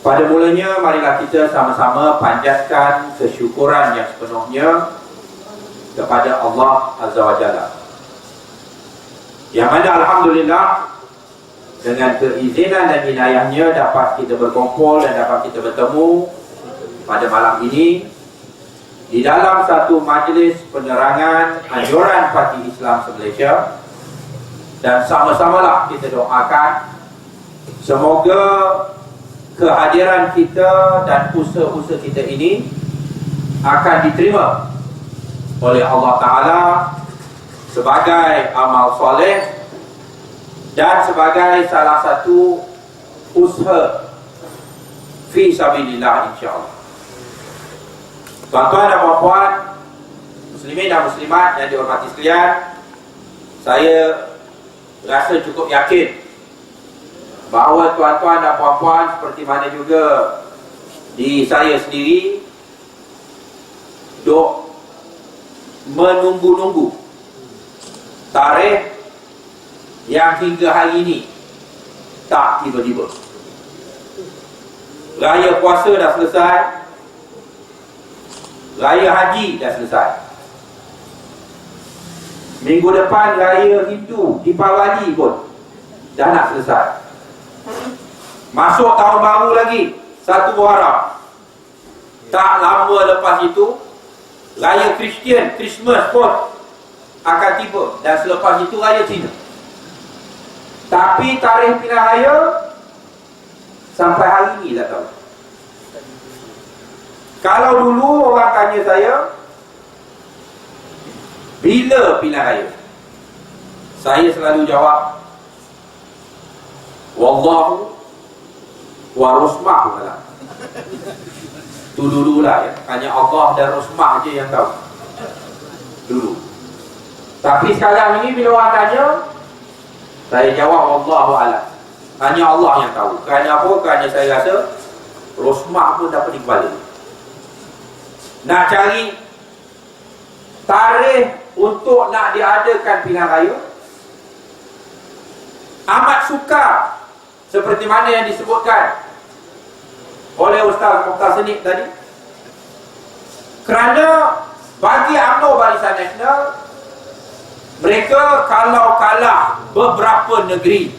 Pada mulanya, marilah kita sama-sama panjatkan kesyukuran yang sepenuhnya kepada Allah Azza wa Jalla, yang mana Alhamdulillah dengan keizinan dan inayahnya dapat kita berkumpul dan dapat kita bertemu pada malam ini di dalam satu majlis penerangan anjuran Parti Islam se-Malaysia. Dan sama-samalah kita doakan semoga kehadiran kita dan usaha-usaha kita ini akan diterima oleh Allah Ta'ala sebagai amal soleh dan sebagai salah satu usaha fi sabilillah, insyaAllah. Tuan-tuan dan puan-puan, muslimin dan muslimat yang dihormati sekalian, saya rasa cukup yakin bahawa tuan-tuan dan puan-puan seperti mana juga di saya sendiri dok menunggu-nunggu tarikh yang hingga hari ini tak tiba-tiba. Raya puasa dah selesai, raya haji dah selesai, minggu depan raya Hindu Deepawali pun dah nak selesai. Masuk tahun baru lagi 1 Muharram. Tak lama lepas itu raya Kristian, Christmas pun akan tiba. Dan selepas itu raya Cina. Tapi tarikh pilihan raya sampai hari ini tak tahu. Kalau dulu orang tanya saya bila pilihan raya, saya selalu jawab wallahu wa rusmah lah. Itu dululah ya. Hanya Allah dan Rusmah je yang tahu dulu. Tapi sekarang ini bila orang tanya, saya jawab wallahu a'lam. Hanya Allah yang tahu. Kerana apa? Kerana saya rasa Rusmah pun dah pening kepala. Nak cari tarikh untuk nak diadakan pilihan raya amat sukar, seperti mana yang disebutkan oleh Ustaz Mukhtar Senik tadi. Kerana bagi UMNO Barisan Nasional, mereka kalau kalah beberapa negeri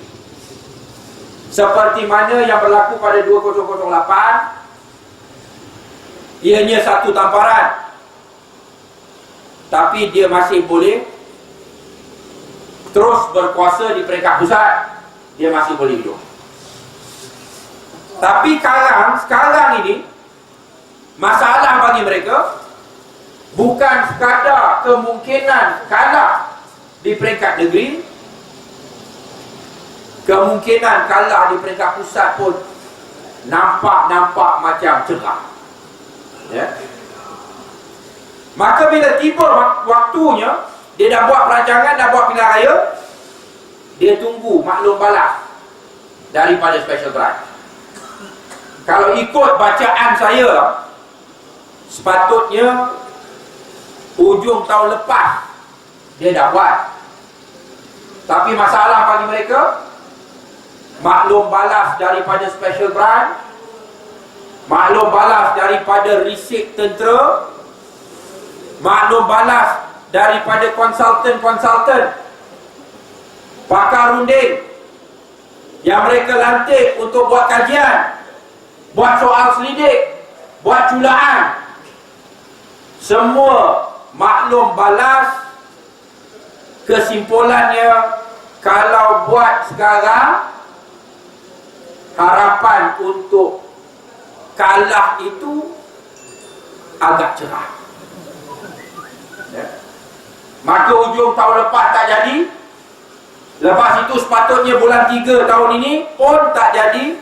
seperti mana yang berlaku pada 2008, ianya satu tamparan, tapi dia masih boleh terus berkuasa di peringkat pusat, dia masih boleh hidup. Tapi sekarang ini masalah bagi mereka bukan sekadar kemungkinan kalah di peringkat negeri, kemungkinan kalah di peringkat pusat pun nampak macam cerah ya. Maka bila tiba waktunya, dia dah buat perancangan, dah buat pilihan raya, dia tunggu maklum balas daripada special branch. Kalau ikut bacaan saya, sepatutnya hujung tahun lepas dia dah buat. Tapi masalah bagi mereka, maklum balas daripada special branch, maklum balas daripada risik tentera, maklum balas daripada konsultan pakar runding yang mereka lantik untuk buat kajian, buat soal selidik, buat culaan. Semua maklum balas, kesimpulannya kalau buat sekarang, harapan untuk kalah itu agak cerah ya. Maka hujung tahun lepas tak jadi, lepas itu sepatutnya bulan 3 tahun ini pun tak jadi,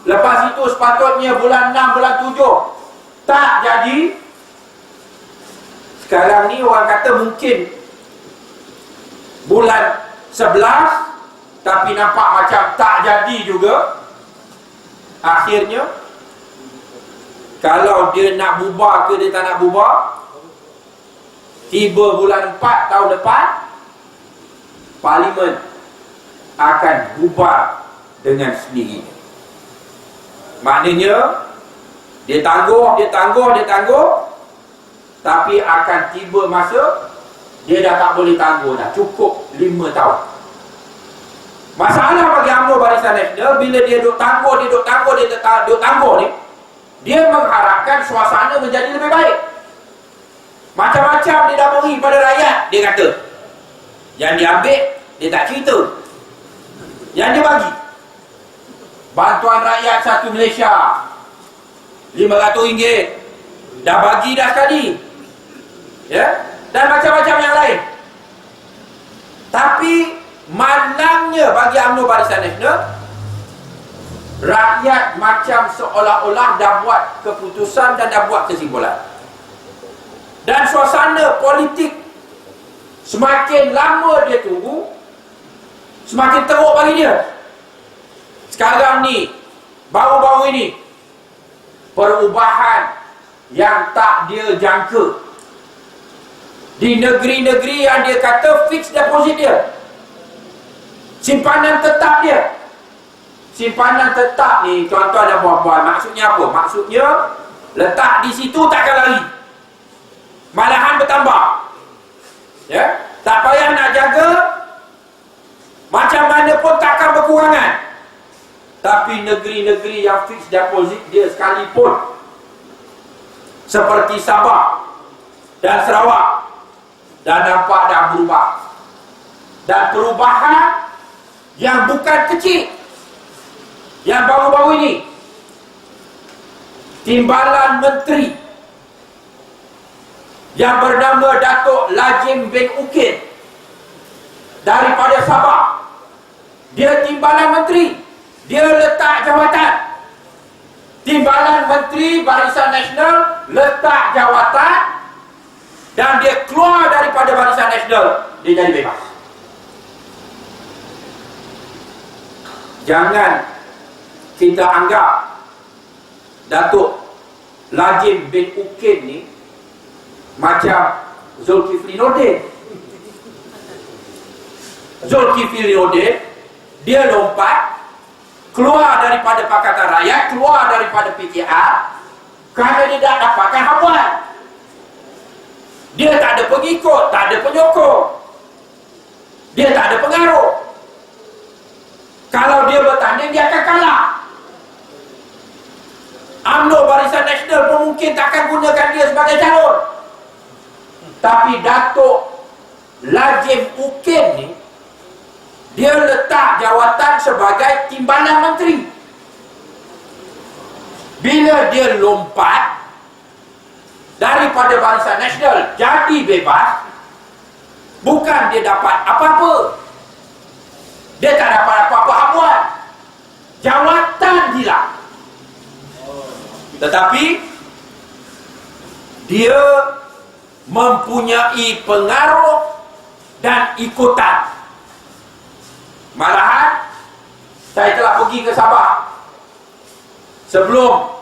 lepas itu sepatutnya bulan 6, bulan 7 tak jadi. Sekarang ni orang kata mungkin bulan 11, tapi nampak macam tak jadi juga. Akhirnya kalau dia nak bubar ke dia tak nak bubar, tiba bulan 4 tahun depan, Parlimen akan bubar dengan sendirinya. Maknanya dia tangguh, tapi akan tiba masa dia dah tak boleh tangguh dah. Cukup 5 tahun. Masalah bagi UMNO Barisan Nasional, bila dia duk tangguh ni, dia mengharapkan suasana menjadi lebih baik. Macam-macam dia dah beri pada rakyat, dia kata. Yang dia ambil, dia tak cerita. Yang dia bagi, bantuan rakyat satu Malaysia RM500, dah bagi dah sekali, ya, dan macam-macam yang lain. Tapi malangnya bagi UMNO Barisan Nasional, rakyat macam seolah-olah dah buat keputusan dan dah buat kesimpulan. Dan suasana politik semakin lama dia tunggu, semakin teruk bagi dia. Sekarang ni, baru-baru ini, perubahan yang tak dia jangka di negeri-negeri yang dia kata fixed deposit dia, simpanan tetap dia. Simpanan tetap ni, tuan-tuan dan puan-puan, maksudnya apa? Maksudnya letak di situ takkan lari, malahan bertambah, ya. Tak payah nak jaga, macam mana pun takkan berkurangan. Tapi negeri-negeri yang fixed deposit dia sekalipun, seperti Sabah dan Sarawak, dah nampak dah berubah. Dan perubahan yang bukan kecil, yang baru-baru ini, Timbalan Menteri yang bernama Datuk Lajim bin Ukin daripada Sabah, dia Timbalan Menteri, dia letak jawatan. Timbalan Menteri Barisan Nasional letak jawatan, dan dia keluar daripada Barisan Nasional, dia jadi bebas. Jangan kita anggap Datuk Lajim bin Ukin ni macam Zulkifli Nordin. Zulkifli Nordin, dia lompat keluar daripada Pakatan Rakyat, keluar daripada PKR, kerana dia tak dapatkan hapuan. Dia tak ada pengikut, tak ada penyokong, dia tak ada pengaruh. Kalau dia bertanding, dia akan kalah. UMNO Barisan Nasional pun mungkin takkan gunakan dia sebagai calon. Tapi Datuk Lajim Ukin ni, dia letak jawatan sebagai Timbalan Menteri. Bila dia lompat daripada Barisan Nasional jadi bebas, bukan dia dapat apa-apa, dia tak dapat apa-apa hapuan, jawatan hilang. Tetapi dia mempunyai pengaruh dan ikutan. Malahan saya telah pergi ke Sabah sebelum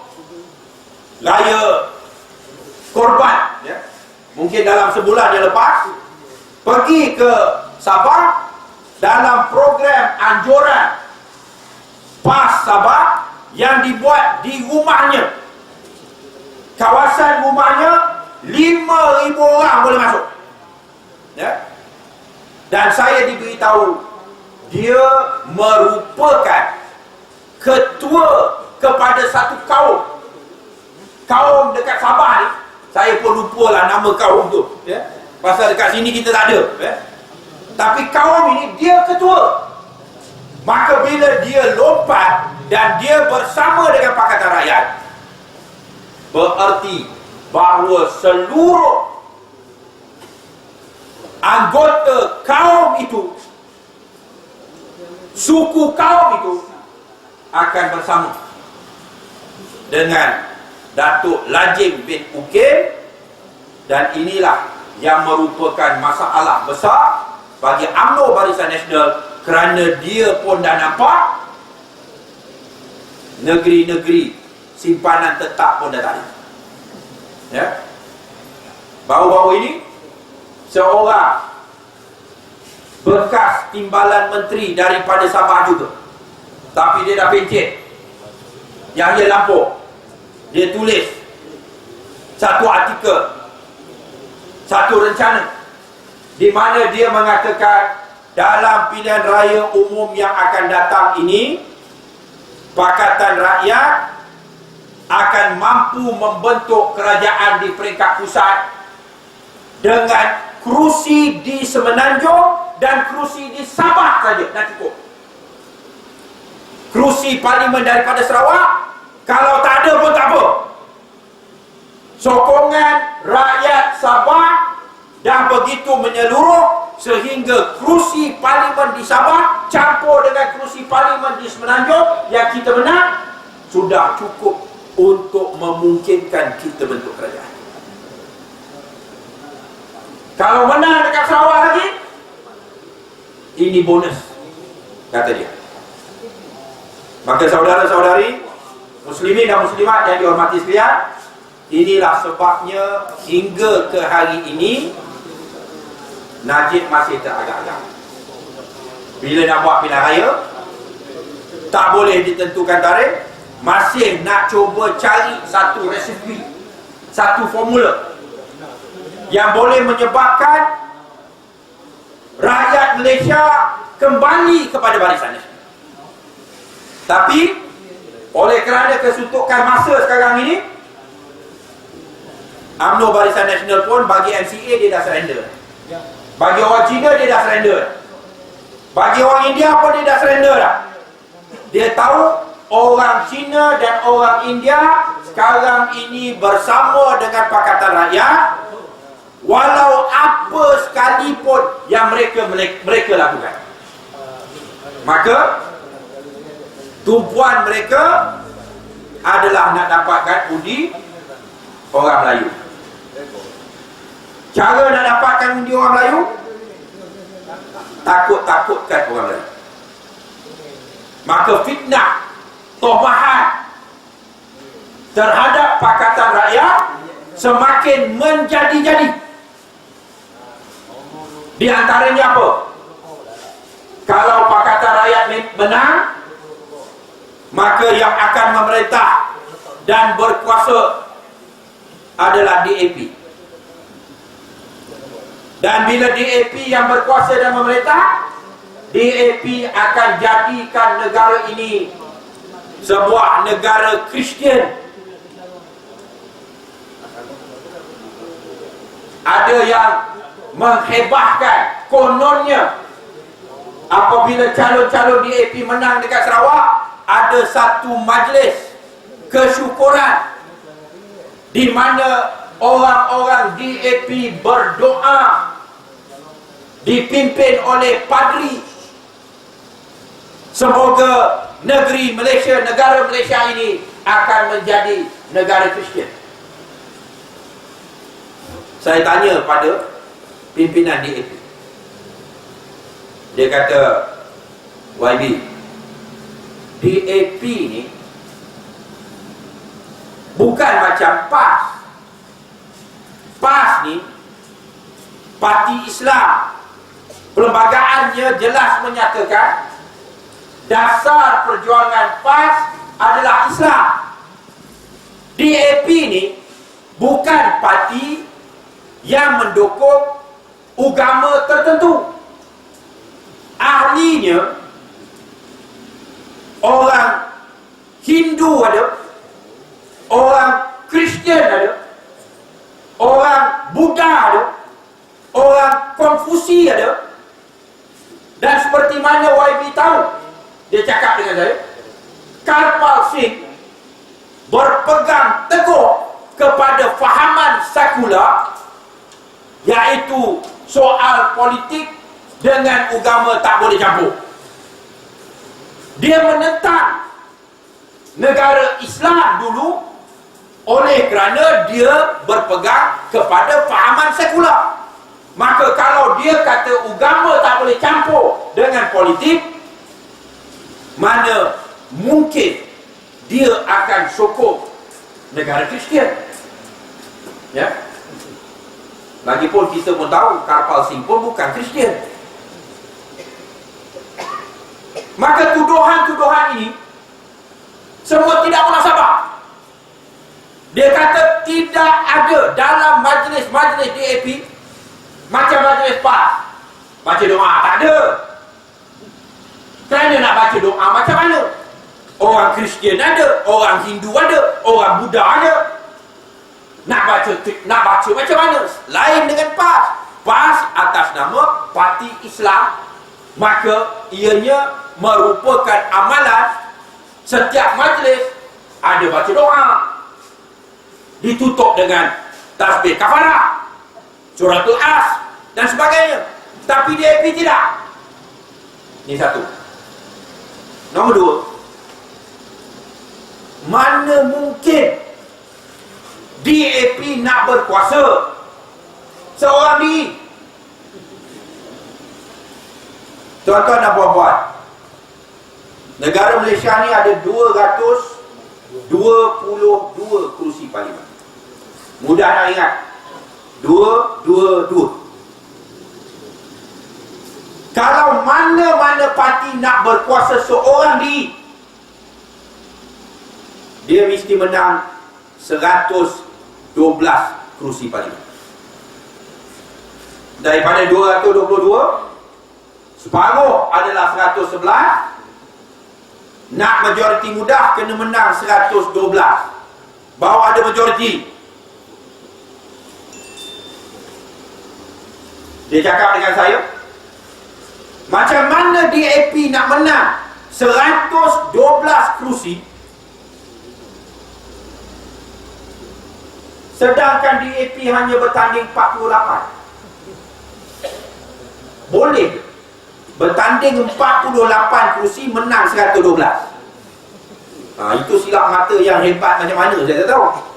Raya Korban, ya, mungkin dalam sebulan yang lepas, pergi ke Sabah dalam program anjuran PAS Sabah yang dibuat di rumahnya. Kawasan rumahnya 5,000 orang boleh masuk, ya? Dan saya diberitahu dia merupakan ketua kepada satu kaum dekat Sabah ni. Saya pun lupalah nama kaum tu, ya? Pasal dekat sini kita tak ada, ya? Tapi kaum ini dia ketua. Maka bila dia lompat dan dia bersama dengan Pakatan Rakyat, bererti bahawa seluruh anggota kaum itu, suku kaum itu akan bersama dengan Datuk Lajim bin Ukin. Dan inilah yang merupakan masalah besar bagi UMNO Barisan Nasional, kerana dia pun dah nampak negeri-negeri simpanan tetap pun dah tak ada, ya. Baru-baru ini seorang bekas Timbalan Menteri daripada Sabah juga, tapi dia dah pencet, yang dia lampau. Dia tulis satu artikel, satu rencana, di mana dia mengatakan dalam pilihan raya umum yang akan datang ini, Pakatan Rakyat akan mampu membentuk kerajaan di peringkat pusat dengan kerusi di Semenanjung dan kerusi di Sabah saja, dah cukup. Kerusi parlimen daripada Sarawak, kalau tak ada pun tak apa. Sokongan rakyat Sabah dah begitu menyeluruh sehingga kerusi parlimen di Sabah campur dengan kerusi parlimen di Semenanjung yang kita menang, sudah cukup untuk memungkinkan kita bentuk kerajaan. Kalau menang dekat Sarawak lagi, ini bonus, kata dia. Maka saudara-saudari muslimin dan muslimat yang dihormati sekalian, inilah sebabnya hingga ke hari ini Najib masih teragak-agak. Bila nak buat pilihan raya, tak boleh ditentukan tarikh, masih nak cuba cari satu resipi, satu formula yang boleh menyebabkan rakyat Malaysia kembali kepada Barisan Nasional. Tapi oleh kerana kesuntukan masa sekarang ini, UMNO Barisan Nasional pun bagi MCA dia dah surrender. Bagi orang Cina dia dah surrender. Bagi orang India pun dia dah surrender dah. Dia tahu orang Cina dan orang India sekarang ini bersama dengan Pakatan Rakyat, walau apa sekalipun yang mereka lakukan. Maka tumpuan mereka adalah nak dapatkan undi orang Melayu. Cara nak dapatkan undi orang Melayu, takut-takutkan orang Melayu. Maka fitnah, tobahan terhadap Pakatan Rakyat semakin menjadi-jadi. Di antaranya apa? Kalau Pakatan Rakyat menang, maka yang akan memerintah dan berkuasa adalah DAP. Dan bila DAP yang berkuasa dan memerintah, DAP akan jadikan negara ini sebuah negara Kristian. Ada yang menghebahkan, kononnya apabila calon-calon DAP menang dekat Sarawak, ada satu majlis kesyukuran di mana orang-orang DAP berdoa dipimpin oleh padri, semoga negeri Malaysia, negara Malaysia ini akan menjadi negara Kristian. Saya tanya pada pimpinan DAP, dia kata, YB, DAP ni bukan macam PAS. PAS ni parti Islam, perlembagaannya jelas menyatakan dasar perjuangan PAS adalah Islam. DAP ni bukan parti yang mendukung agama tertentu. Ahlinya orang Hindu ada, orang Kristian ada, orang Buddha ada, orang Konfusi ada. Dan seperti mana YB tahu, dia cakap dengan saya, Karpal Singh berpegang teguh kepada fahaman sekular, iaitu soal politik dengan agama tak boleh campur. Dia menentang negara Islam dulu oleh kerana dia berpegang kepada fahaman sekular. Maka kalau dia kata agama tak boleh campur dengan politik, mana mungkin dia akan sokong negara Kristian? Ya. Lagipun kita pun tahu Karpal Singh pun bukan Kristian. Maka tuduhan-tuduhan ini semua tidak munasabah. Dia kata tidak ada dalam majlis-majlis DAP macam majlis PAS baca doa, tak ada. Kerana nak baca doa macam mana? Orang Kristian ada, orang Hindu ada, orang Buddha ada. Nak baca macam mana? Lain dengan PAS. PAS atas nama Parti Islam, maka ianya merupakan amalan setiap majlis ada baca doa, ditutup dengan tasbih kafarah, suratul as dan sebagainya. Tapi DAP tidak. Ini satu. Nombor dua, mana mungkin DAP nak berkuasa seorang diri? Tuan-tuan dan puan-puan, negara Malaysia ni ada 222 kerusi parlimen. Mudah nak ingat, 222. Kalau mana-mana parti nak berkuasa seorang diri, dia mesti menang 112 kerusi parlimen. Daripada 222, separuh adalah 111. Nak majoriti mudah kena menang 112. Baru ada majoriti. Dia cakap dengan saya, macam mana DAP nak menang 112 kerusi, sedangkan DAP hanya bertanding 48? Boleh ke? Bertanding 48 kerusi menang 112? Itu silap mata yang hebat macam mana saya tak tahu.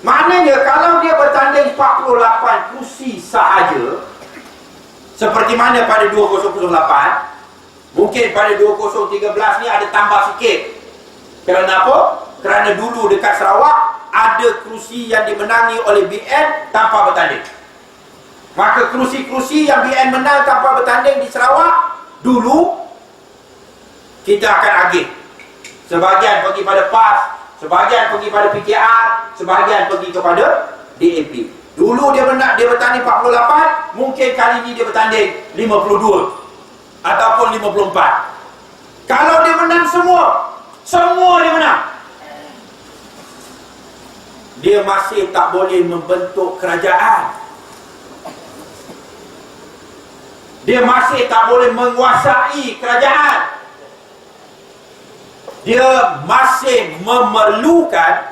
Maknanya kalau dia bertanding 48 kerusi sahaja, seperti mana pada 2008, mungkin pada 2013 ni ada tambah sikit. Kerana apa? Kerana dulu dekat Sarawak ada kerusi yang dimenangi oleh BN tanpa bertanding. Maka kerusi-kerusi yang BN menang tanpa bertanding di Sarawak, dulu kita akan agih. Sebahagian pergi pada PAS, sebahagian pergi pada PKR, sebahagian pergi kepada DAP. Dulu dia bertanding 48, mungkin kali ini dia bertanding 52 ataupun 54. Kalau dia menang semua dia menang, dia masih tak boleh membentuk kerajaan. Dia masih tak boleh menguasai kerajaan. Dia masih memerlukan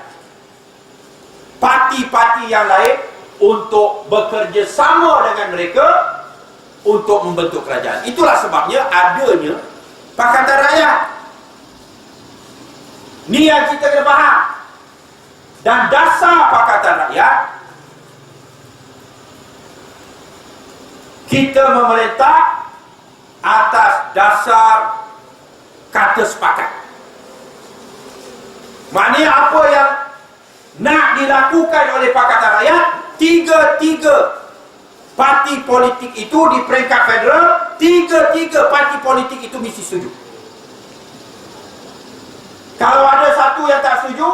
parti-parti yang lain untuk bekerja sama dengan mereka untuk membentuk kerajaan. Itulah sebabnya adanya Pakatan Rakyat. Ni yang kita kena faham. Dan dasar Pakatan Rakyat, kita memerintah atas dasar kata sepakat. Maknanya apa yang nak dilakukan oleh Pakatan Rakyat, tiga-tiga parti politik itu di peringkat federal, tiga-tiga parti politik itu mesti setuju. Kalau ada satu yang tak setuju,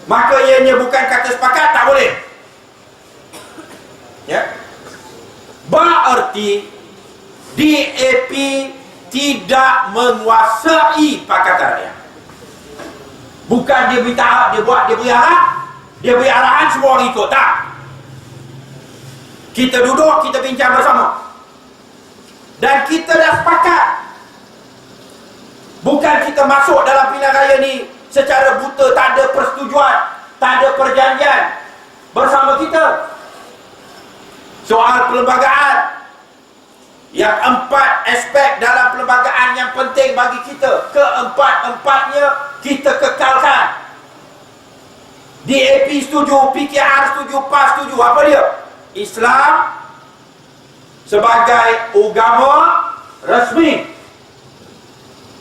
maka ianya bukan kata sepakat, tak boleh. Ya. Berarti DAP tidak menguasai Pakatan Rakyat. Bukan dia beritahu, dia buat, dia beri arah, dia beri arahan, semua orang ikut. Tak. Kita duduk, kita bincang bersama. Dan kita dah sepakat. Bukan kita masuk dalam pilihan raya ni secara buta, tak ada persetujuan, tak ada perjanjian bersama kita. Soal perlembagaan, yang 4 aspek dalam perlembagaan yang penting bagi kita, keempat-empatnya kita kekalkan. DAP setuju, PKR setuju, PAS setuju. Apa dia? Islam sebagai agama resmi,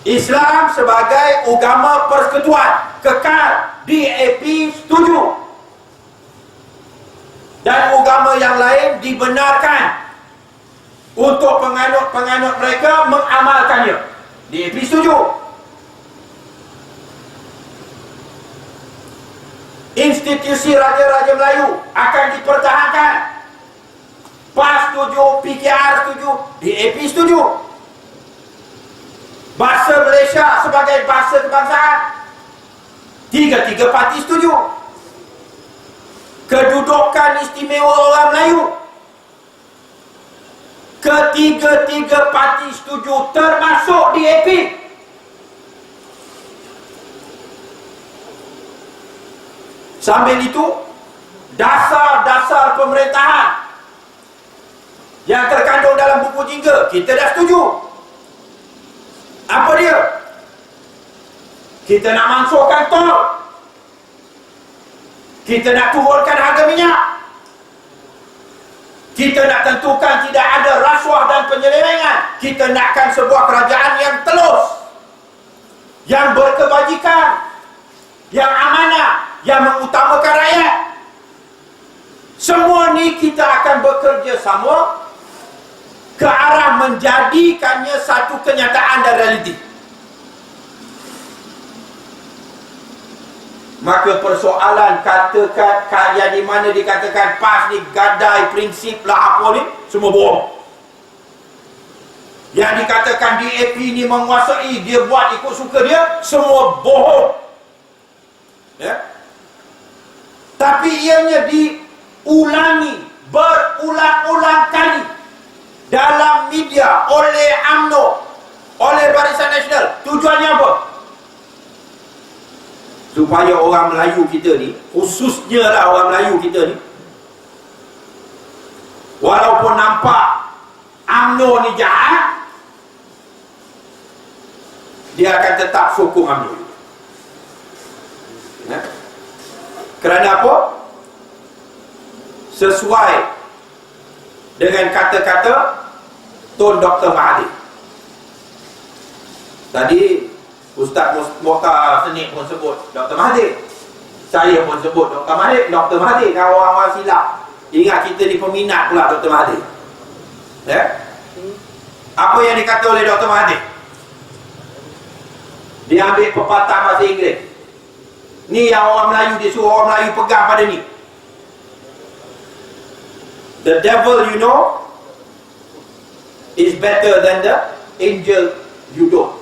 Islam sebagai agama persekutuan, kekal. DAP setuju. Dan agama yang lain dibenarkan untuk penganut-penganut mereka mengamalkannya. DAP setuju. Institusi Raja-Raja Melayu akan dipertahankan. PAS setuju, PKR setuju, DAP setuju. Bahasa Malaysia sebagai bahasa kebangsaan, tiga-tiga parti setuju. Kedudukan istimewa orang Melayu, ketiga-tiga parti setuju, termasuk DAP. Sambil itu, dasar-dasar pemerintahan yang terkandung dalam buku jingga, kita dah setuju. Apa dia? Kita nak mansuhkan tol, kita nak turunkan harga minyak, kita nak tentukan tidak ada rasuah dan penyelewengan, kita nakkan sebuah kerajaan yang telus, yang berkebajikan, yang amanah, yang mengutamakan rakyat. Semua ni kita akan bekerja sama ke arah menjadikannya satu kenyataan dan realiti. Maka persoalan katakan yang di mana dikatakan PAS ni gadai prinsip lah apa ni, semua bohong. Yang dikatakan DAP ni menguasai, dia buat ikut suka dia, semua bohong. Ya? Tapi ianya diulangi berulang-ulang kali dalam media oleh UMNO, oleh Barisan Nasional. Tujuannya apa? Supaya orang Melayu kita ni, khususnya lah orang Melayu kita ni, walaupun nampak UMNO ni jahat, dia akan tetap sokong UMNO. Ya? Kerana apa? Sesuai dengan kata-kata Tun Dr. Mahathir. Tadi Ustaz Mokhtar Senik pun sebut Dr. Mahathir, saya pun sebut Dr. Mahathir. Dr. Mahathir, kalau orang-orang silap ingat kita ni peminat pula Dr. Mahathir. Ya? Apa yang dikata oleh Dr. Mahathir? Dia ambil pepatah bahasa Inggeris. Ni yang orang Melayu, dia suruh orang Melayu pegang pada ni. The devil you know is better than the angel you don't.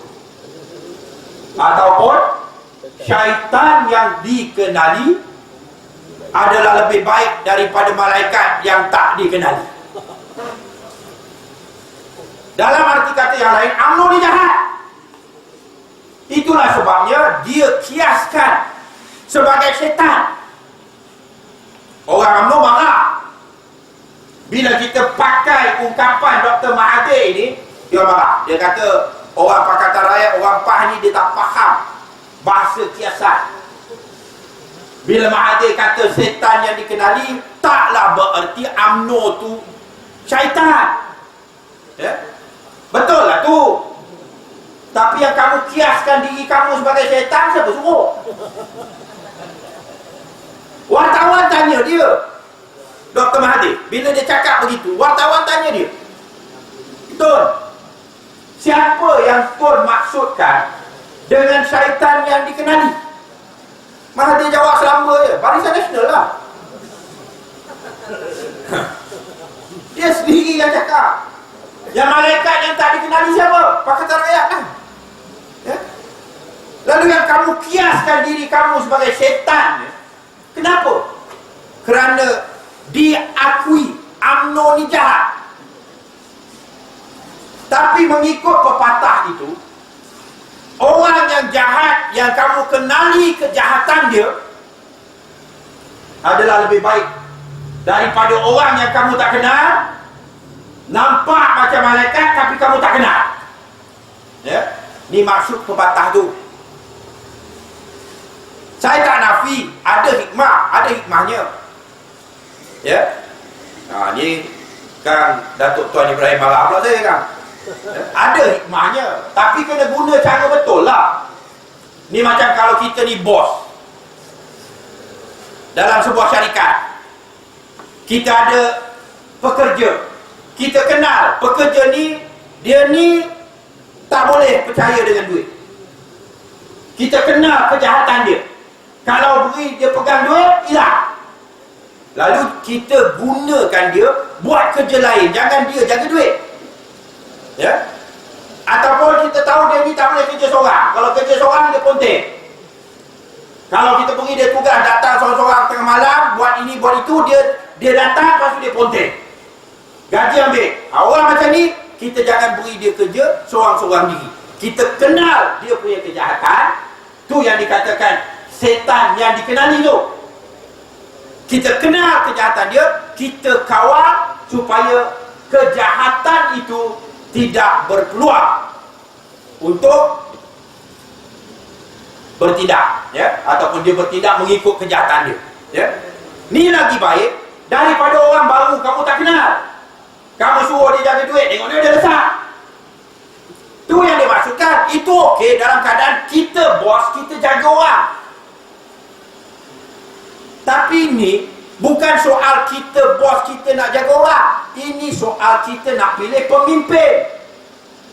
Ataupun syaitan yang dikenali adalah lebih baik daripada malaikat yang tak dikenali. Dalam arti kata yang lain, UMNO ni jahat. Itulah sebabnya dia kiaskan sebagai syaitan. Orang UMNO marah bila kita pakai ungkapan Dr. Mahathir ini. Dia marah. Dia kata orang Pakatan Rakyat, orang PAS ni dia tak faham bahasa kiasan. Bila Mahathir kata setan yang dikenali, taklah bererti UMNO tu syaitan. Ya? Betul lah tu. Tapi yang kamu kiaskan diri kamu sebagai syaitan, siapa suruh? Wartawan tanya dia, Dr. Mahathir, bila dia cakap begitu, wartawan tanya dia, Tun, siapa yang Tun maksudkan dengan syaitan yang dikenali? Mahathir jawab selamba je, Barisan Nasional lah. Dia sendiri yang cakap. Yang malaikat yang tak dikenali siapa? Pakatan Rakyat kan? Ya? Lalu yang kamu kiaskan diri kamu sebagai syaitan, kenapa? Kerana diakui UMNO ni jahat. Tapi mengikut pepatah itu, orang yang jahat, yang kamu kenali kejahatan dia, adalah lebih baik daripada orang yang kamu tak kenal, nampak macam malaikat tapi kamu tak kenal. Ya? Ni maksud pepatah tu. Saya tak nafi, ada hikmah, ada hikmahnya. Ya? Ni kan Datuk Tuan Ibrahim marah pula saya kan. Ya? Ada hikmahnya, tapi kena guna cara betul lah. Ni macam kalau kita ni bos dalam sebuah syarikat, kita ada pekerja, kita kenal pekerja ni, dia ni tak boleh percaya dengan duit. Kita kenal kejahatan dia. Kalau beri dia pegang duit, hilang. Lalu kita gunakan dia buat kerja lain. Jangan dia jaga duit. Ya. Ataupun kita tahu dia ni tak boleh kerja seorang. Kalau kerja seorang dia ponteng. Kalau kita beri dia tugas datang seorang-seorang tengah malam, buat ini buat itu, dia datang lepas tu dia ponteng. Gaji ambil. Orang macam ni kita jangan beri dia kerja seorang-seorang diri. Kita kenal dia punya kejahatan. Tu yang dikatakan setan yang dikenali tu. Kita kenal kejahatan dia, kita kawal supaya kejahatan itu tidak berpeluang untuk bertindak, ya, ataupun dia bertindak mengikut kejahatan dia, ya. Ni lagi baik daripada orang baru kamu tak kenal. Kamu suruh dia jaga duit, tengok dia lesak. Tu yang dimaksudkan. Itu okey dalam keadaan kita bos, kita jaga orang. Tapi ni bukan soal kita bos, kita nak jaga orang. Ini soal kita nak pilih pemimpin.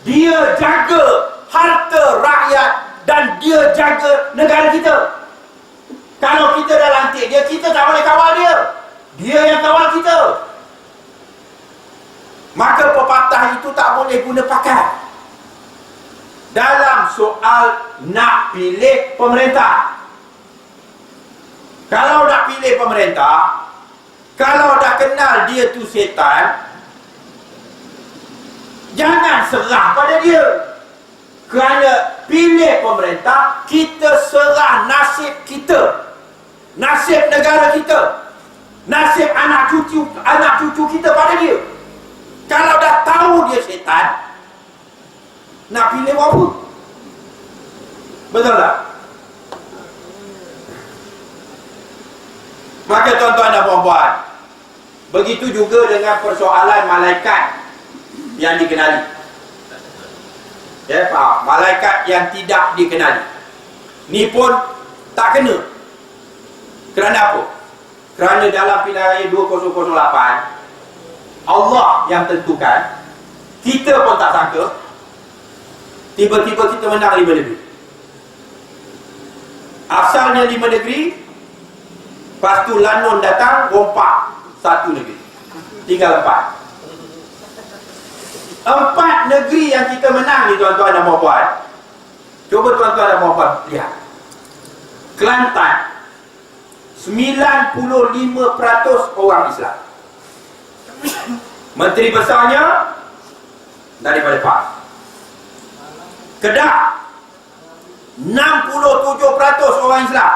Dia jaga harta rakyat dan dia jaga negara kita. Kalau kita dah lantik dia, kita tak boleh kawal dia. Dia yang kawal kita. Maka pepatah itu tak boleh guna pakai dalam soal nak pilih pemerintah. Kalau nak pilih pemerintah, kalau dah kenal dia tu setan, jangan serah pada dia. Kerana pilih pemerintah, kita serah nasib kita, nasib negara kita, nasib anak cucu kita pada dia. Kalau dah tahu dia setan, nak pilih apa? Betul tak? Maka tuan-tuan dan puan-puan, begitu juga dengan persoalan malaikat yang dikenali. Ya, faham? Malaikat yang tidak dikenali. Ni pun tak kena. Kerana apa? Kerana dalam pilihan raya 2008, Allah yang tentukan. Kita pun tak sangka tiba-tiba kita menang 5 negeri. Asalnya 5 negeri, lepas tu Lanun datang rompak 1 negeri, tinggal 4 negeri yang kita menang ni tuan-tuan dan puan-puan. Cuba tuan-tuan dan puan-puan lihat. Kelantan 95% orang Islam. Menteri besarnya daripada PAS. Kedah 67% orang Islam.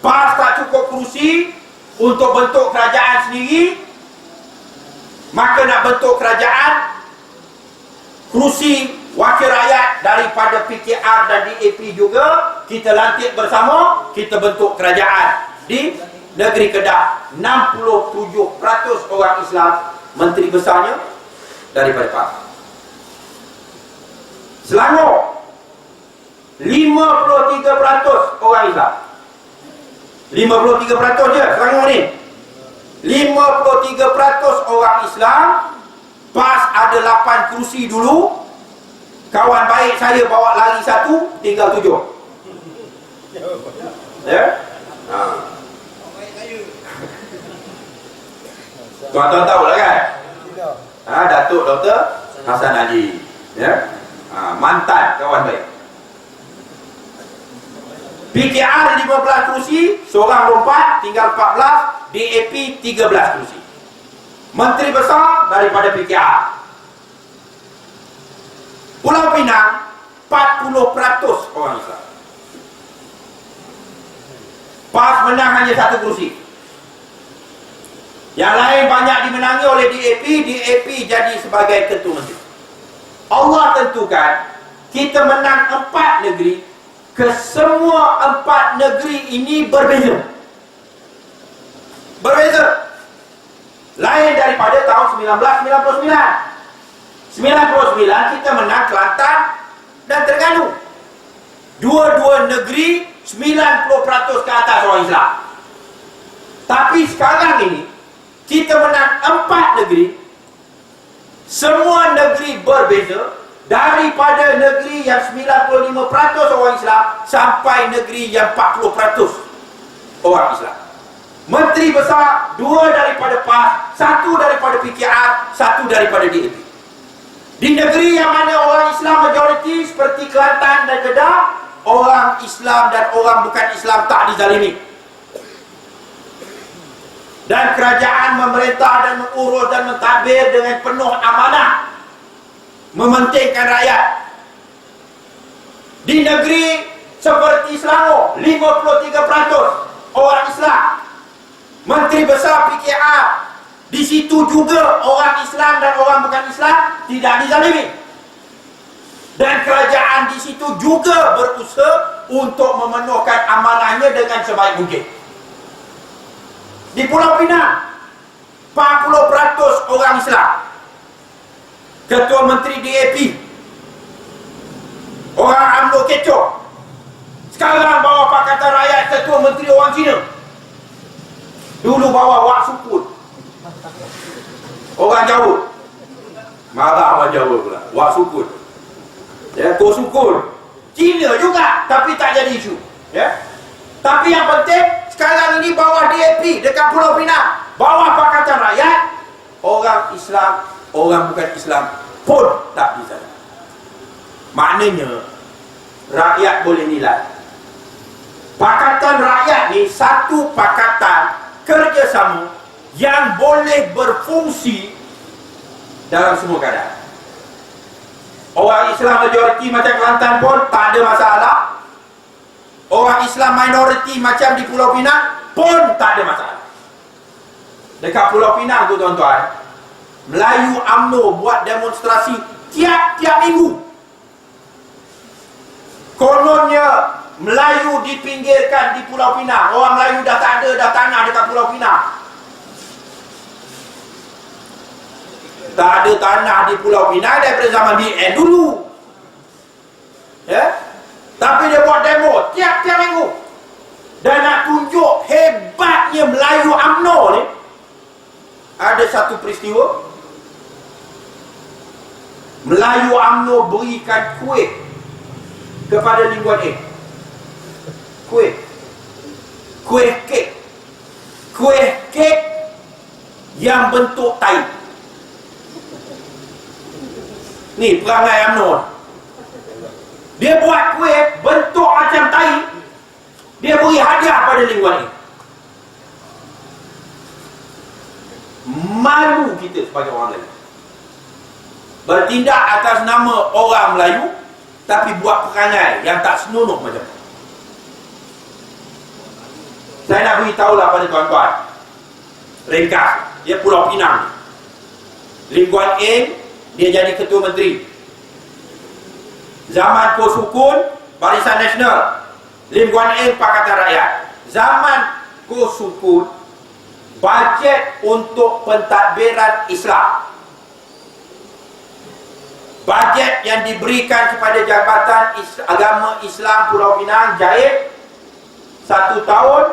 PAS tak cukup kerusi untuk bentuk kerajaan sendiri, maka nak bentuk kerajaan, kerusi wakil rakyat daripada PKR dan DAP juga kita lantik bersama, kita bentuk kerajaan di negeri Kedah. 67% orang Islam, menteri besarnya daripada PAS. Selangor 53% orang Islam. 53% je Selangor ni. 53% orang Islam. PAS ada 8 kerusi dulu. Kawan baik saya bawa lari 1, tinggal 7. Ya? Tuan-tuan tahu lah kan? Datuk Dr. Hasan Haji, ya? Mantan kawan baik. PKR 15 kerusi, seorang lompat, tinggal 14. DAP 13 kerusi. Menteri besar daripada PKR. Pulau Pinang 40% orang Islam. PAS menang hanya 1 kerusi. Yang lain banyak dimenangi oleh DAP. DAP jadi sebagai ketua menteri. Allah tentukan kita menang 4 negeri. Kesemua 4 negeri ini berbeza. Berbeza. Lain daripada tahun 1999. 99 kita menang Kelantan dan Terengganu. Dua-dua negeri 90% ke atas orang Islam. Tapi sekarang ini kita menang 4 negeri. Semua negeri berbeza. daripada negeri yang 95% orang Islam sampai negeri yang 40% orang Islam. Menteri besar 2 daripada PAS, 1 daripada PKR, 1 daripada DAP. Di negeri yang mana orang Islam majoriti seperti Kelantan dan Kedah, orang Islam dan orang bukan Islam tak dizalimi. Dan kerajaan memerintah dan mengurus dan mentadbir dengan penuh amanah, mementingkan rakyat. Di negeri seperti Selangor, 53% orang Islam. Menteri besar PKR, di situ juga orang Islam dan orang bukan Islam tidak dizalimi. Dan kerajaan di situ juga berusaha untuk memenuhkan amanahnya dengan sebaik mungkin. Di Pulau Pinang, 40% orang Islam. Ketua Menteri DAP, orang UMNO kecoh. Sekarang bawa Pakatan Rakyat Ketua Menteri orang Cina. Dulu bawa Wak Sukun, orang Jawa. Marah orang Jawa pula, Wak Sukun, ya, Ko Sukun, Cina juga, tapi tak jadi isu, ya. Tapi yang penting sekarang ini bawah DAP dekat Pulau Pinang, bawah Pakatan Rakyat, orang Islam, orang bukan Islam pun tak bisa. Maknanya rakyat boleh nilai. Pakatan Rakyat ni satu pakatan kerjasama yang boleh berfungsi dalam semua keadaan. Orang Islam majoriti macam Kelantan pun tak ada masalah. Orang Islam minoriti macam di Pulau Pinang pun tak ada masalah. Dekat Pulau Pinang tu tuan-tuan, Melayu UMNO buat demonstrasi tiap-tiap minggu. Kononnya Melayu dipinggirkan di Pulau Pinang. Orang Melayu dah tak ada dah tanah dekat Pulau Pinang. Tak ada tanah di Pulau Pinang daripada zaman BN dulu, ya. Tapi dia buat demo tiap-tiap minggu. Dan nak tunjuk hebatnya Melayu UMNO ni, ada satu peristiwa Melayu UMNO berikan kuih kepada Lim Guan Eng. Kuih kek yang bentuk tai. Ni perangai UMNO. Dia buat kuih bentuk macam tai, dia beri hadiah pada Lim Guan Eng. Malu kita sebagai orang Melayu bertindak atas nama orang Melayu, tapi buat perangai yang tak senonoh macam tu. Saya nak beritahulah pada tuan-tuan, ringkas, dia Pulau Pinang. Lim Guan Eng, dia jadi Ketua Menteri. Zaman Ko Sukun, Barisan Nasional. Lim Guan Eng, Pakatan Rakyat. Zaman Ko Sukun, bajet untuk pentadbiran Islam. Bajet yang diberikan kepada Jabatan Agama Islam Pulau Pinang Jahit 1 tahun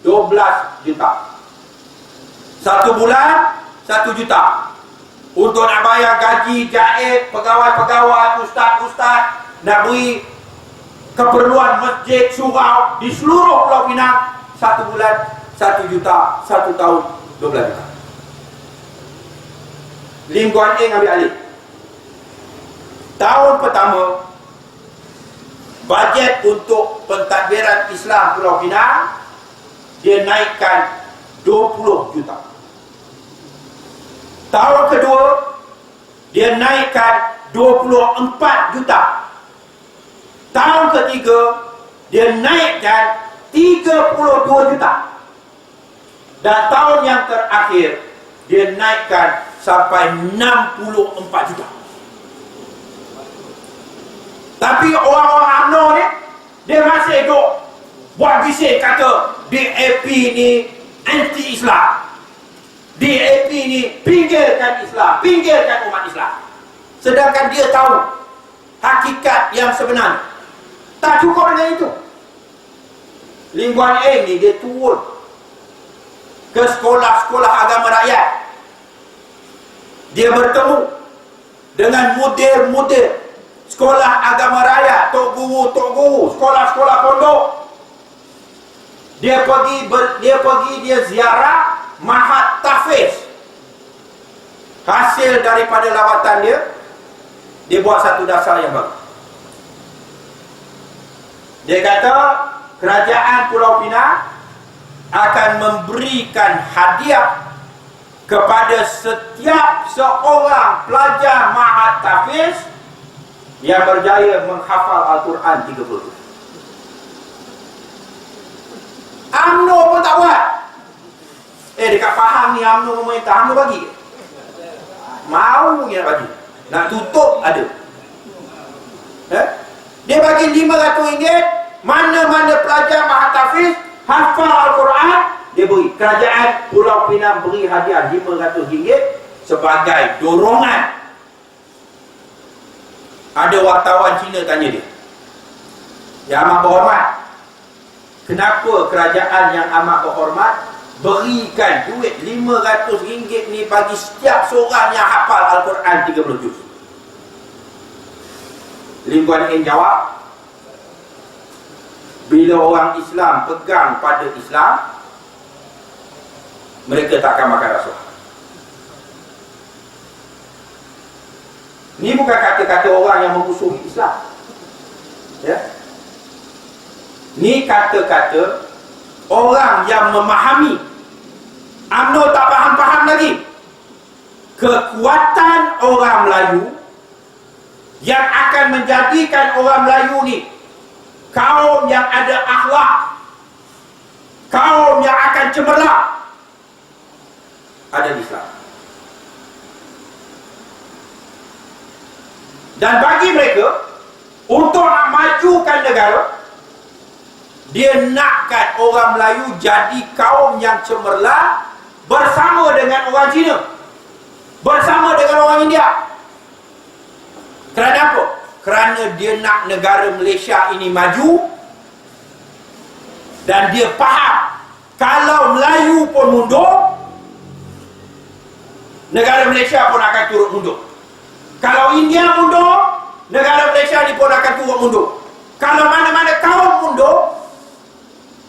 12 juta. 1 bulan 1 juta. Untuk nak bayar gaji jahit, pegawai-pegawai, ustaz-ustaz, nak beri keperluan masjid, surau di seluruh Pulau Pinang, 1 bulan 1 juta, 1 tahun 12 juta. Lim Guan Eng ambil alih. Tahun pertama, bajet untuk pentadbiran Islam Pulau Pinang dia naikkan 20 juta. Tahun kedua, dia naikkan 24 juta. Tahun ketiga, dia naikkan 32 juta. Dan tahun yang terakhir, dia naikkan sampai 64 juta. Tapi orang-orang UMNO ni, dia masih duk buat bisik kata DAP ni anti-Islam, DAP ni pinggirkan Islam, pinggirkan umat Islam. Sedangkan dia tahu hakikat yang sebenar. Tak cukup dengan itu. Lim Guan Eng ni dia turun ke sekolah-sekolah agama rakyat. Dia bertemu dengan model-model sekolah agama raya, tok guru, sekolah-sekolah pondok. Dia ziarah Mahat Tahfiz. Hasil daripada lawatan dia buat satu dasar yang bagus. Dia kata kerajaan Pulau Pinang akan memberikan hadiah kepada setiap seorang pelajar Mahat Tahfiz yang berjaya menghafal Al-Quran 30 juz. UMNO pun tak buat. Dekat Pahang ni UMNO memerintah, UMNO bagi. Mau dia bagi. Nak tutup ada. Dia bagi RM500. Mana-mana pelajar Mahat Tahfiz hafal Al-Quran, dia beri. Kerajaan Pulau Pinang beri hadiah RM500 sebagai dorongan. Ada wartawan Cina tanya dia, "Ya amat berhormat, kenapa kerajaan yang amat berhormat berikan duit RM500 ni bagi setiap seorang yang hafal Al-Quran 30 juz?" Lim Guan Eng jawab, bila orang Islam pegang pada Islam, mereka tak akan makan rasuah. Ni bukan kata-kata orang yang memusuhi Islam, ya. Ni kata-kata orang yang memahami. UMNO tak faham-faham lagi kekuatan orang Melayu yang akan menjadikan orang Melayu ni kaum yang ada akhlak, kaum yang akan cemerlang, ada di Islam. Dan bagi mereka, untuk nak majukan negara, dia nakkan orang Melayu jadi kaum yang cemerlang bersama dengan orang Cina, bersama dengan orang India. Kerana apa? Kerana dia nak negara Malaysia ini maju, dan dia faham kalau Melayu pun mundur, negara Malaysia pun akan turut mundur. Kalau India mundur, negara Malaysia ni pun akan turut mundur. Kalau mana-mana kaum mundur,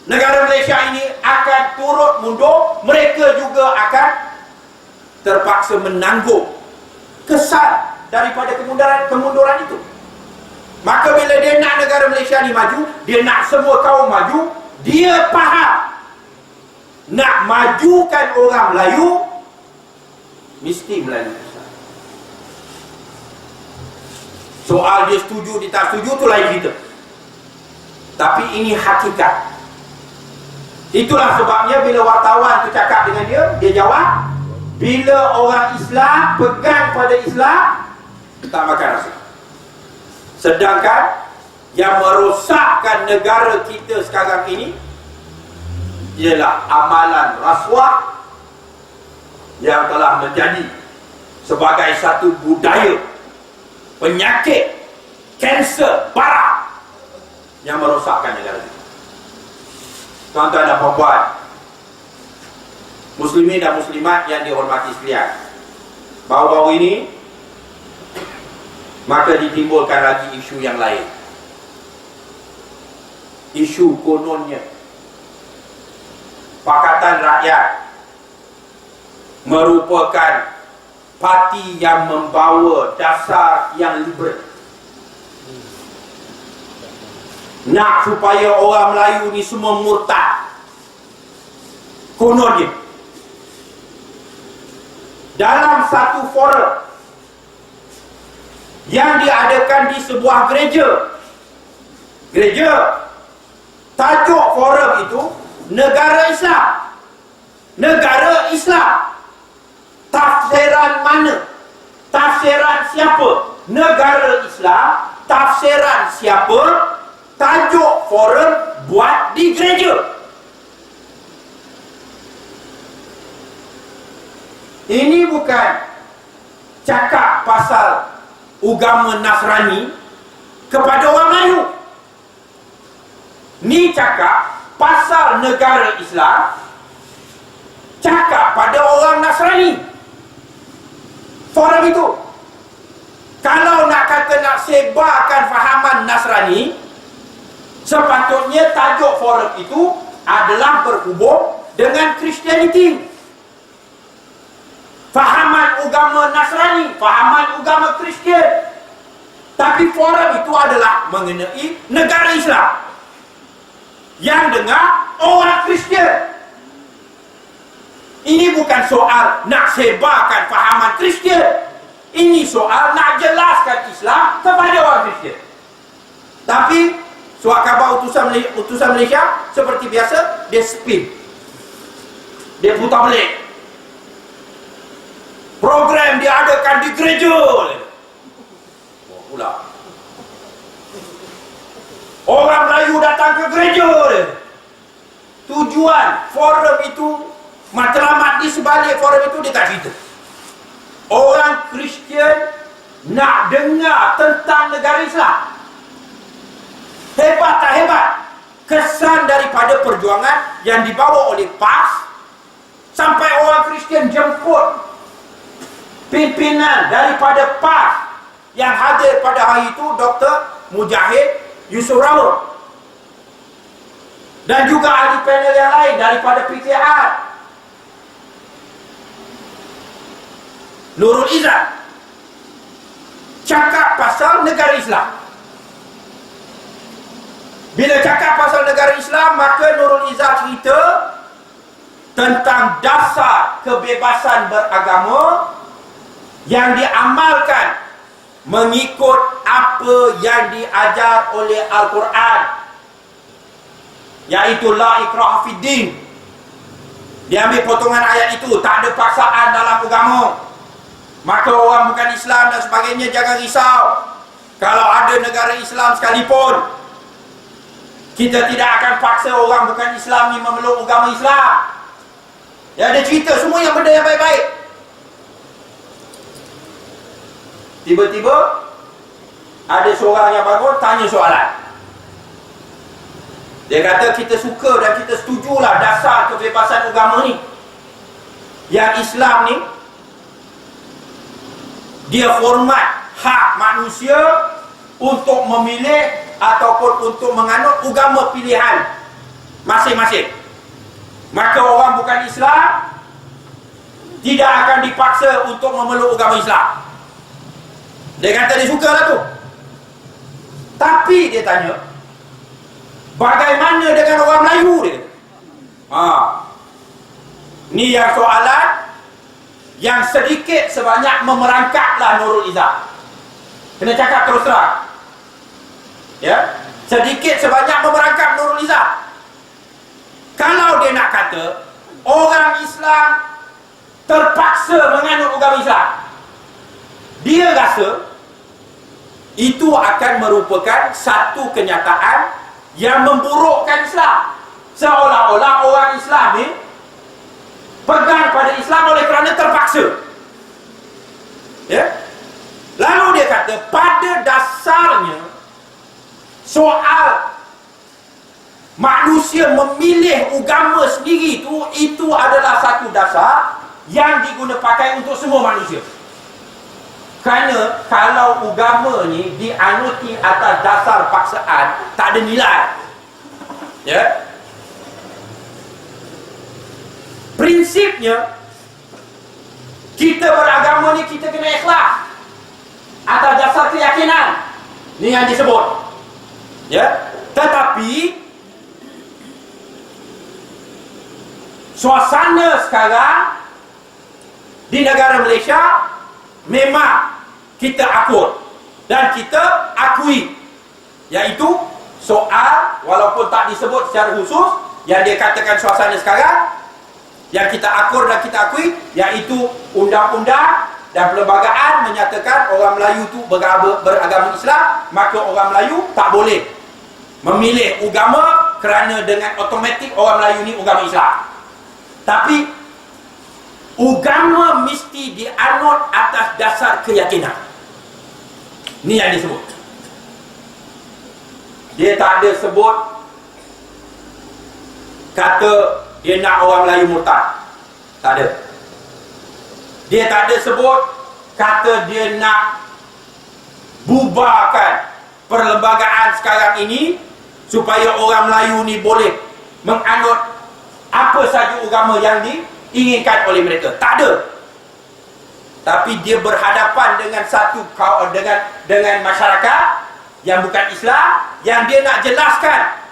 negara Malaysia ini akan turut mundur. Mereka juga akan terpaksa menanggung kesan daripada kemunduran itu. Maka bila dia nak negara Malaysia ni maju, dia nak semua kaum maju, dia faham nak majukan orang Melayu mesti melalui Islam. Soal dia setuju, dia tak setuju, tu lain cerita. Tapi ini hakikat. Itulah sebabnya bila wartawan tu cakap dengan dia jawab, bila orang Islam pegang pada Islam, tak makan rasuah. Sedangkan yang merosakkan negara kita sekarang ini ialah amalan rasuah yang telah menjadi sebagai satu budaya, penyakit, kanser parah yang merosakkan negara kita. Tuan-tuan dan puan-puan, muslimin dan muslimat yang dihormati sekalian, baru-baru ini maka ditimbulkan lagi isu yang lain. Isu kononnya Pakatan Rakyat merupakan parti yang membawa dasar yang liberal. Nak supaya orang Melayu ni semua murtad. Kononnya dalam satu forum yang diadakan di sebuah gereja, tajuk forum itu Negara Islam. Negara Islam. Tafsiran mana? Tafsiran siapa? Negara Islam. Tafsiran siapa? Tajuk forum buat di gereja. Ini bukan cakap pasal agama Nasrani kepada orang Melayu. Ni cakap pasal negara Islam, cakap pada orang Nasrani. Forum itu Kalau nak kata nak sebarkan fahaman Nasrani, sepatutnya tajuk forum itu adalah berhubung dengan Kristianiti. Fahaman agama Nasrani, fahaman agama Kristian. Tapi forum itu adalah mengenai negara Islam yang dengar orang Kristian. Ini bukan soal nak sebarkan fahaman Kristian. Ini soal nak jelaskan Islam kepada orang Kristian. Tapi surat khabar utusan Malaysia seperti biasa, dia spin. Dia putar balik. Program diadakan di gereja. Pula orang Melayu datang ke gereja. Tujuan forum itu, matlamat di sebalik forum itu, dia tak cerita. Orang Kristian nak dengar tentang negara Islam. Hebat tak hebat? Kesan daripada perjuangan yang dibawa oleh PAS, sampai orang Kristian jemput pimpinan daripada PAS. Yang hadir pada hari itu Dr. Mujahid Yusof Rawat, dan juga ahli panel yang lain daripada PKR, Nurul Izzat, cakap pasal negara Islam. Bila cakap pasal negara Islam, maka Nurul Izzat cerita tentang dasar kebebasan beragama yang diamalkan mengikut apa yang diajar oleh Al-Quran, iaitu la ikraha fid din. Dia ambil potongan ayat itu, tak ada paksaan dalam agama. Maka orang bukan Islam dan sebagainya jangan risau. Kalau ada negara Islam sekalipun, kita tidak akan paksa orang bukan Islam ni memeluk agama Islam. Ya, dia cerita semua yang benda yang baik-baik. Tiba-tiba ada seorang yang bangun tanya soalan. Dia kata kita suka dan kita setujulah dasar kebebasan agama ni. Yang Islam ni, dia hormat hak manusia untuk memilih ataupun untuk menganut agama pilihan masing-masing. Maka orang bukan Islam tidak akan dipaksa untuk memeluk agama Islam. Dia kata dia suka lah tu. Tapi dia tanya, bagaimana dengan orang Melayu? Dia kata, ni yang soalan yang sedikit sebanyak memerangkaplah Nurul Izzat. Kena cakap terus terang, ya, sedikit sebanyak memerangkap Nurul Izzat. Kalau dia nak kata orang Islam terpaksa menganut agama Islam, dia rasa itu akan merupakan satu kenyataan yang memburukkan Islam. Seolah-olah orang Islam ni pegang pada Islam oleh kerana terpaksa. Ya? Lalu dia kata, pada dasarnya soal manusia memilih agama sendiri itu adalah satu dasar yang diguna pakai untuk semua manusia. Kerana kalau agama ni dianuti atas dasar paksaan, tak ada nilai. Ya? Prinsipnya, kita beragama ni kita kena ikhlas atas dasar keyakinan. Ni yang disebut. Ya? Tetapi suasana sekarang di negara Malaysia memang kita akur dan kita akui, iaitu soal, walaupun tak disebut secara khusus, yang dia katakan suasana sekarang yang kita akur dan kita akui, iaitu undang-undang dan perlembagaan menyatakan orang Melayu tu beragama Islam, maka orang Melayu tak boleh memilih agama kerana dengan automatik orang Melayu ni agama Islam. Tapi agama mesti dianut atas dasar keyakinan. Ni yang disebut. Dia tak ada sebut kata dia nak orang Melayu murtad. Tak ada. Dia tak ada sebut kata dia nak bubarkan perlembagaan sekarang ini supaya orang Melayu ni boleh menganut apa saja agama yang diinginkan oleh mereka. Tak ada. Tapi dia berhadapan dengan dengan masyarakat yang bukan Islam, yang dia nak jelaskan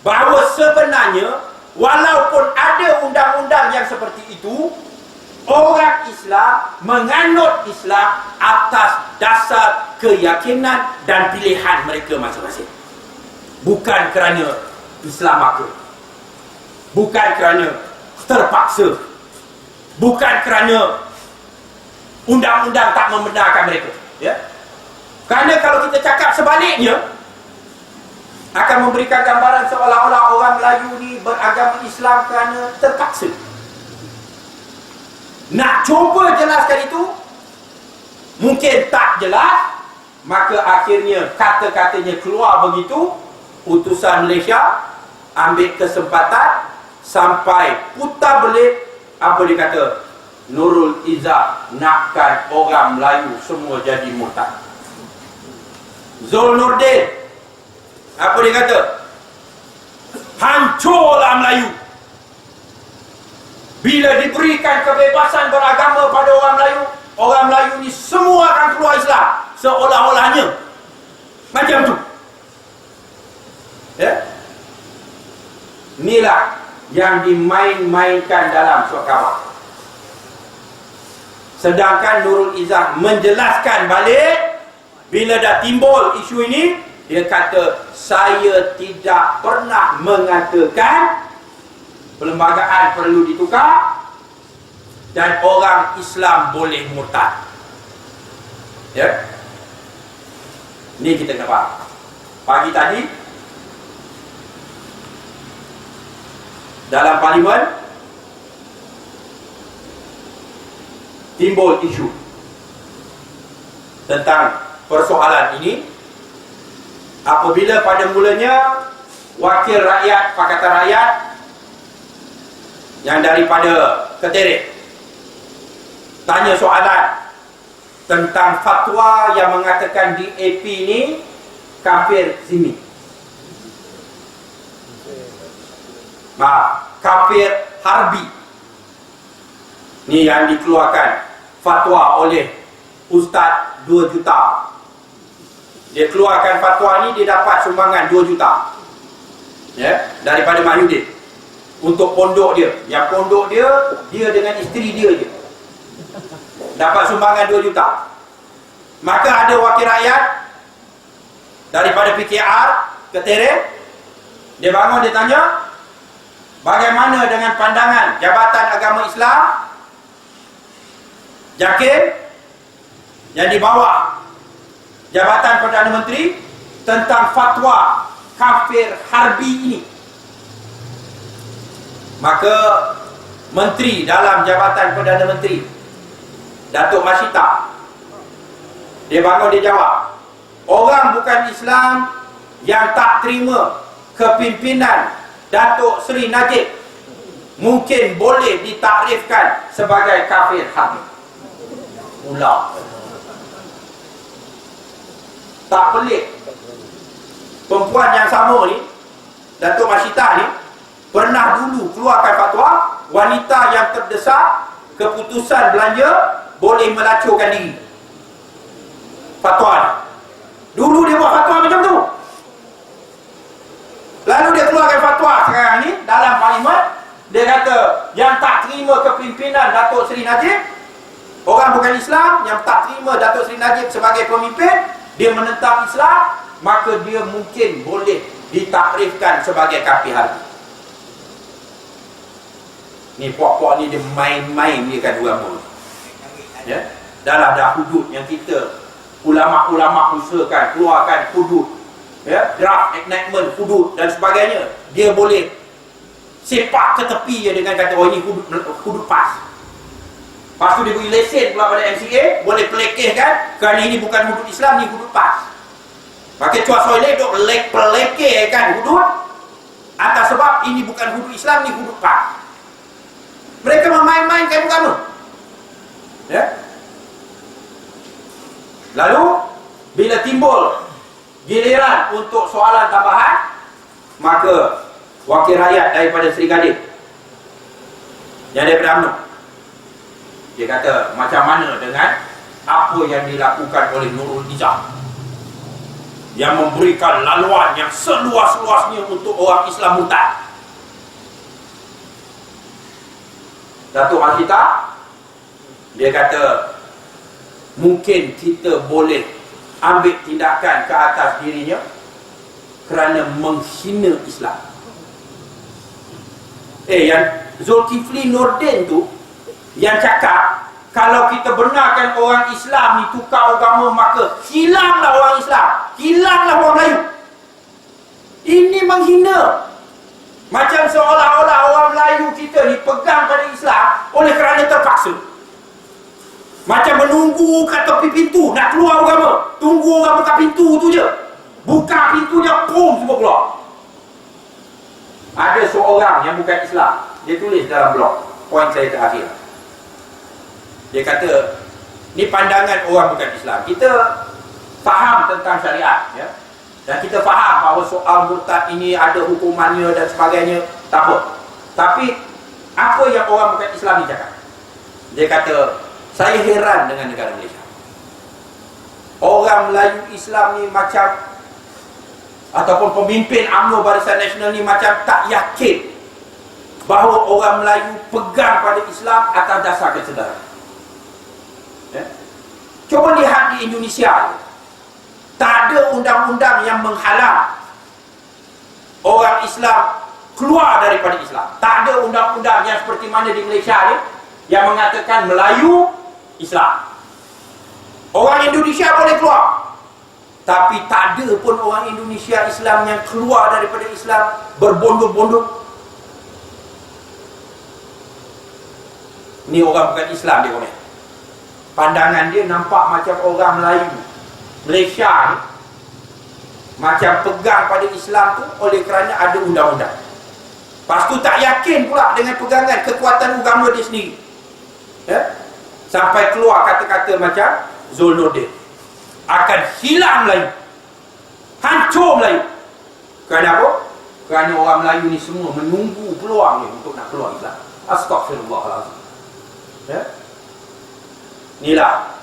bahawa sebenarnya walaupun ada undang-undang yang seperti itu, orang Islam menganut Islam atas dasar keyakinan dan pilihan mereka masing-masing. Bukan kerana Islam aku, bukan kerana terpaksa, bukan kerana undang-undang tak membenarkan mereka, ya. Kerana kalau kita cakap sebaliknya, akan memberikan gambaran seolah-olah orang Melayu ni beragama Islam kerana terpaksa. Nak cuba jelaskan itu, mungkin tak jelas, maka akhirnya kata-katanya keluar begitu, utusan Malaysia ambil kesempatan sampai putar belit, apa dia kata, Nurul Izzah nakkan orang Melayu semua jadi murtad. Zul Nordin, apa dia kata? Hancurlah Melayu. Bila diberikan kebebasan beragama pada orang Melayu ni semua akan keluar Islam. Seolah-olahnya macam tu, ya. Inilah yang dimain-mainkan dalam surat khabar. Sedangkan Nurul Izzah menjelaskan balik, bila dah timbul isu ini, dia kata, saya tidak pernah mengatakan perlembagaan perlu ditukar dan orang Islam boleh murtad. Ya, ini kita kena faham. Pagi tadi dalam parlimen timbul isu tentang persoalan ini, apabila pada mulanya wakil rakyat Pakatan Rakyat yang daripada Keterik tanya soalan tentang fatwa yang mengatakan DAP ni kafir zimmi, kafir harbi. Ni yang dikeluarkan fatwa oleh Ustaz 2 juta. Dia keluarkan fatwa ni, dia dapat sumbangan 2 juta, ya, daripada Mahyudin untuk pondok dia. Yang pondok dia dengan isteri dia je dapat sumbangan 2 juta. Maka ada wakil rakyat daripada PKR Keterik, dia bangun, dia tanya, bagaimana dengan pandangan Jabatan Agama Islam JAKIM yang di bawah Jabatan Perdana Menteri tentang fatwa kafir harbi ini? Maka Menteri dalam Jabatan Perdana Menteri, Datuk Masita, dia bangun, dia jawab, orang bukan Islam yang tak terima kepimpinan Datuk Seri Najib mungkin boleh ditakrifkan sebagai kafir harbi. Pula tak pelik, perempuan yang sama ni, Datuk Masita ni, pernah dulu keluarkan fatwa wanita yang terdesak keputusan belanja boleh melacurkan diri. Fatwa ni dulu dia buat fatwa macam tu. Lalu dia keluarkan fatwa sekarang ni dalam parlimen, dia kata yang tak terima kepimpinan Datuk Seri Najib, orang bukan Islam yang tak terima Datuk Seri Najib sebagai pemimpin, dia menentang Islam, maka dia mungkin boleh ditakrifkan sebagai kafir harbi. Ni puak-puak ni dia main-main dia kan agama. Ya, dah hudud yang kita ulama-ulama usahakan keluarkan hudud, ya, draft enactment hudud dan sebagainya, dia boleh sepak ke tepi je dengan kata, oh ini hudud pas. Lepas tu dia beri lesen pula pada MCA, boleh pelekehkan kerana ini bukan hudud Islam, ni hudud pas. Maka Chua Soileh duk pelekehkan hudud atas sebab ini bukan hudud Islam, ni hudud pas. Mereka memain-mainkan agama, ya. Lalu bila timbul giliran untuk soalan tambahan, maka wakil rakyat daripada Seri Gading yang daripada UMNO, dia kata macam mana dengan apa yang dilakukan oleh Nurul Nizam yang memberikan laluan yang seluas-luasnya untuk orang Islam murtad. Datuk Ashita, dia kata mungkin kita boleh ambil tindakan ke atas dirinya kerana menghina Islam. Yang Zulkifli Nordin tu yang cakap kalau kita benarkan orang Islam ni tukar agama, maka hilanglah orang Islam, hilanglah orang Melayu. Ini menghina. Macam seolah-olah orang Melayu kita ni pegang pada Islam oleh kerana terpaksa. Macam menunggu kat tepi pintu nak keluar agama, tunggu orang buka pintu tu je, buka pintunya, pum, semua keluar. Ada seorang yang bukan Islam, dia tulis dalam blog, poin saya terakhir, dia kata ni pandangan orang bukan Islam. Kita faham tentang syariat, ya, dan kita faham bahawa soal murtad ini ada hukumannya dan sebagainya, tak apa. Tapi apa yang orang bukan Islam ni cakap? Dia kata, saya heran dengan negara Malaysia. Orang Melayu Islam ni macam, ataupun pemimpin UMNO Barisan Nasional ni macam tak yakin bahawa orang Melayu pegang pada Islam atas dasar kesedaran. Ya? Cuba lihat di Indonesia, tak ada undang-undang yang menghalang orang Islam keluar daripada Islam. Tak ada undang-undang yang seperti mana di Malaysia ni yang mengatakan Melayu Islam. Orang Indonesia boleh keluar, tapi tak ada pun orang Indonesia Islam yang keluar daripada Islam berbondong-bondong. Ni orang bukan Islam, dia komen. Pandangan dia nampak macam orang Melayu Malaysia ni macam pegang pada Islam tu oleh kerana ada undang-undang. Lepas tu tak yakin pula dengan pegangan kekuatan agama dia sendiri, ya? Sampai keluar kata-kata macam Zul Nordin, akan hilang Melayu, hancur Melayu. Kerana apa? Kerana orang Melayu ni semua menunggu peluang ni untuk nak keluar Islam. Astaghfirullahaladzim, ya? Inilah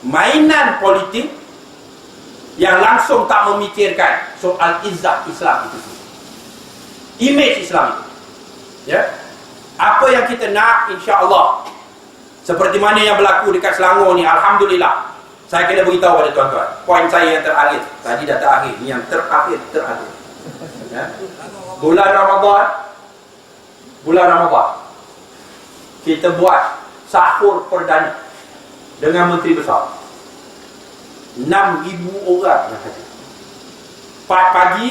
mainan politik yang langsung tak memikirkan soal izzah Islam itu sendiri, image Islam itu, ya? Apa yang kita nak, insya-Allah, seperti mana yang berlaku dekat Selangor ni, alhamdulillah. Saya kena beritahu pada tuan-tuan, poin saya yang terakhir, tadi dah terakhir, ni yang terakhir, ya? Bulan Ramadan kita buat sahur perdana dengan Menteri Besar. 6,000 orang yang hadir. 4 pagi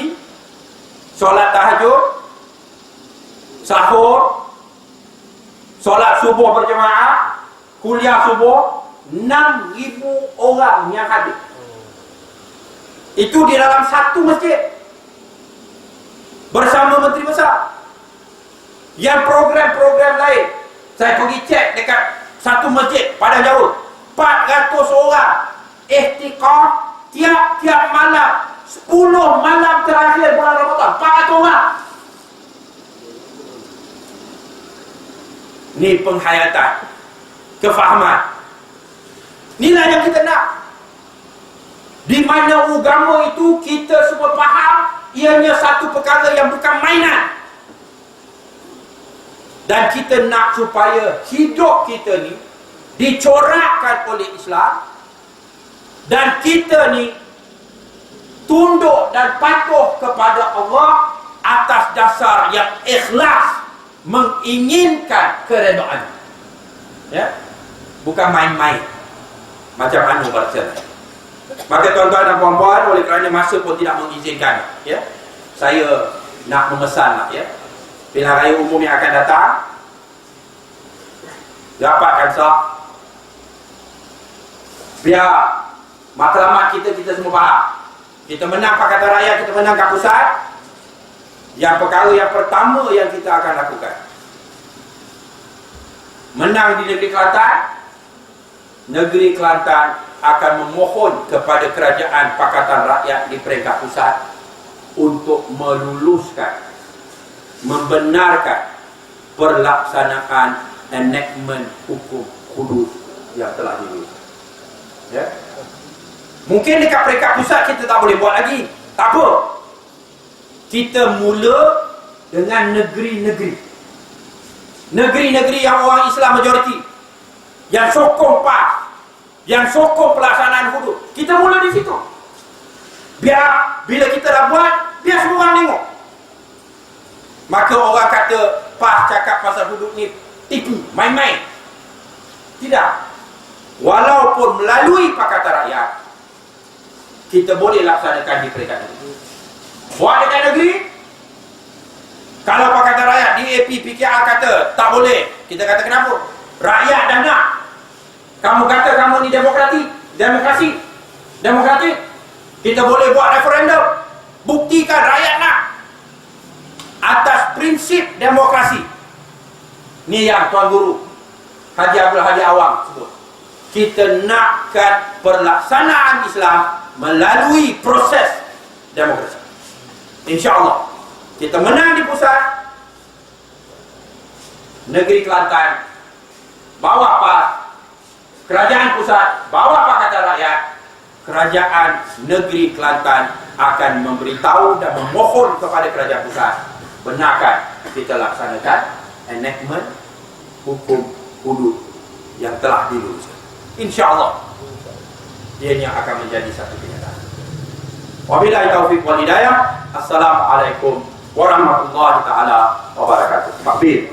solat tahajud, sahur, solat subuh berjemaah, kuliah subuh. 6,000 orang yang hadir. Itu di dalam satu masjid bersama Menteri Besar. Yang program-program lain, saya pergi cek dekat satu masjid pada jauh, 400 orang ihtikaf tiap-tiap malam, 10 malam terakhir bulan Ramadan, 400 orang. Ni penghayatan, kefahaman. Inilah yang kita nak. Di mana agama itu kita semua faham, ianya satu perkara yang bukan mainan. Dan kita nak supaya hidup kita ni dicorakkan oleh Islam, dan kita ni tunduk dan patuh kepada Allah atas dasar yang ikhlas, menginginkan keredaan, ya, bukan main-main macam anu baca. Maka tuan-tuan dan puan-puan, oleh kerana masa pun tidak mengizinkan, ya, saya nak memesan, ya, pilihan raya umum yang akan datang, dapatkan sah, biar matlamat kita semua faham. Kita menang Pakatan Rakyat, kita menang kat pusat. Yang perkara yang pertama yang kita akan lakukan, menang di negeri Kelantan akan memohon kepada kerajaan Pakatan Rakyat di peringkat pusat untuk meluluskan, membenarkan pelaksanaan enactment hukum hudud yang telah diluluskan. Ya. Mungkin dekat peringkat pusat kita tak boleh buat lagi. Tak apa. Kita mula dengan negeri-negeri. Negeri-negeri yang orang Islam majoriti, yang sokong PAS, yang sokong pelaksanaan hudud. Kita mula di situ. Biar bila kita dah buat, biar semua orang tengok. Maka orang kata PAS cakap pasal hudud ni tipu, main-main. Tidak. Walaupun melalui Pakatan Rakyat, kita boleh laksanakan di peringkat negeri. Buat dekat negeri, kalau Pakatan Rakyat, DAP, PKR kata tak boleh, kita kata kenapa? Rakyat dah nak. Kamu kata kamu ni demokrasi. Kita boleh buat referendum. Buktikan rakyat nak. Atas prinsip demokrasi. Ni yang Tuan Guru Haji Abdul Hadi Awang sebut. Kita nakkan pelaksanaan Islam melalui proses demokrasi. InsyaAllah kita menang di pusat, negeri Kelantan bawa PAS, kerajaan pusat bawa Pakatan Rakyat, kerajaan negeri Kelantan akan memberitahu dan memohon kepada kerajaan pusat, benarkan kita laksanakan enactment hukum hudud yang telah diluluskan. InsyaAllah dia yang akan menjadi satu kenyataan. Wabillahi taufiq wal hidayah. Assalamualaikum warahmatullahi taala wabarakatuh. Takbir.